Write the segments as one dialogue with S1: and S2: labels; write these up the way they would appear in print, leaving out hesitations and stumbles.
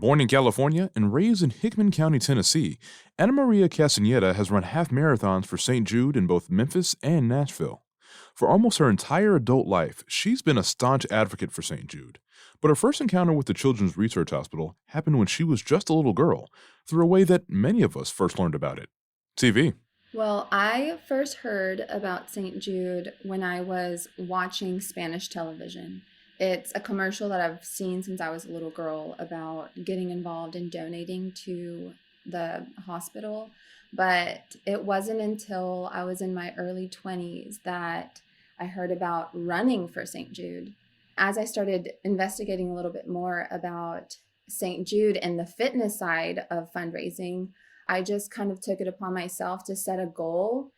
S1: Born in California and raised in Hickman County, Tennessee, Anamaria Castaneda has run half marathons for St. Jude in both Memphis and Nashville. For almost her entire adult life, she's been a staunch advocate for St. Jude. But her first encounter with the Children's Research Hospital happened when she was just a little girl, through a way that many of us first learned about it: TV.
S2: Well, I first heard about St. Jude when I was watching Spanish television. It's a commercial that I've seen since I was a little girl about getting involved in donating to the hospital. But it wasn't until I was in my early 20s that I heard about running for St. Jude. As I started investigating a little bit more about St. Jude and the fitness side of fundraising, I just kind of took it upon myself to set a goal.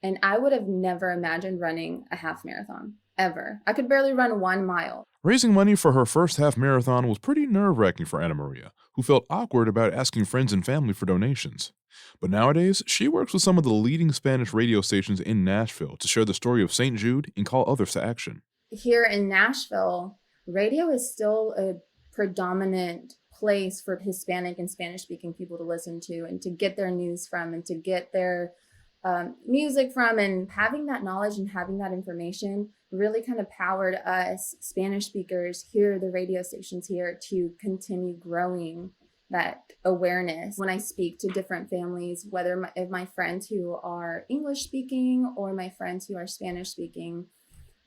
S2: And I would have never imagined running a half marathon, ever. I could barely run 1 mile.
S1: Raising money for her first half marathon was pretty nerve-wracking for Anamaria, who felt awkward about asking friends and family for donations. But nowadays, she works with some of the leading Spanish radio stations in Nashville to share the story of St. Jude and call others to action.
S2: Here in Nashville, radio is still a predominant place for Hispanic and Spanish-speaking people to listen to and to get their news from and to get their music from. And having that knowledge and having that information really kind of powered us Spanish speakers here, the radio stations here, to continue growing that awareness. When I speak to different families, whether my friends who are English speaking or my friends who are Spanish speaking,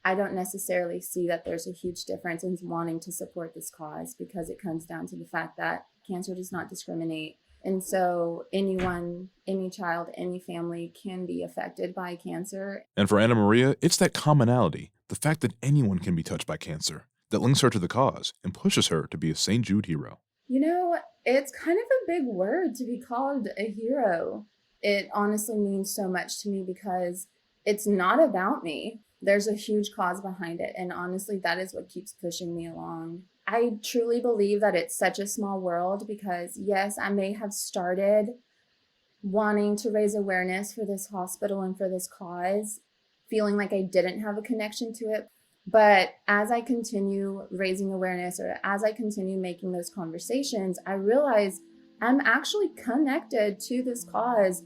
S2: I don't necessarily see that there's a huge difference in wanting to support this cause, because it comes down to the fact that cancer does not discriminate. And so anyone, any child, any family can be affected by cancer.
S1: And for Anamaria, it's that commonality, the fact that anyone can be touched by cancer, that links her to the cause and pushes her to be a St. Jude hero.
S2: You know, it's kind of a big word to be called a hero. It honestly means so much to me because it's not about me. There's a huge cause behind it. And honestly, that is what keeps pushing me along. I truly believe that it's such a small world because, yes, I may have started wanting to raise awareness for this hospital and for this cause, feeling like I didn't have a connection to it. But as I continue raising awareness, or as I continue making those conversations, I realize I'm actually connected to this cause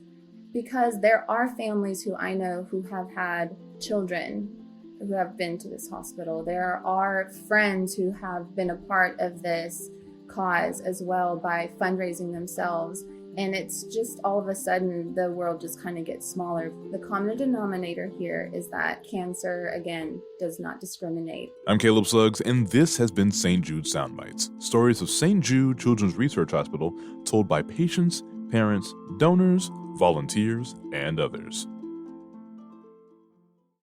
S2: because there are families who I know who have had children who have been to this hospital. There are friends who have been a part of this cause as well by fundraising themselves. And it's just all of a sudden the world just kind of gets smaller. The common denominator here is that cancer, again, does not discriminate.
S1: I'm Caleb Suggs, and this has been St. Jude Soundbites, stories of St. Jude Children's Research Hospital told by patients, parents, donors, volunteers, and others.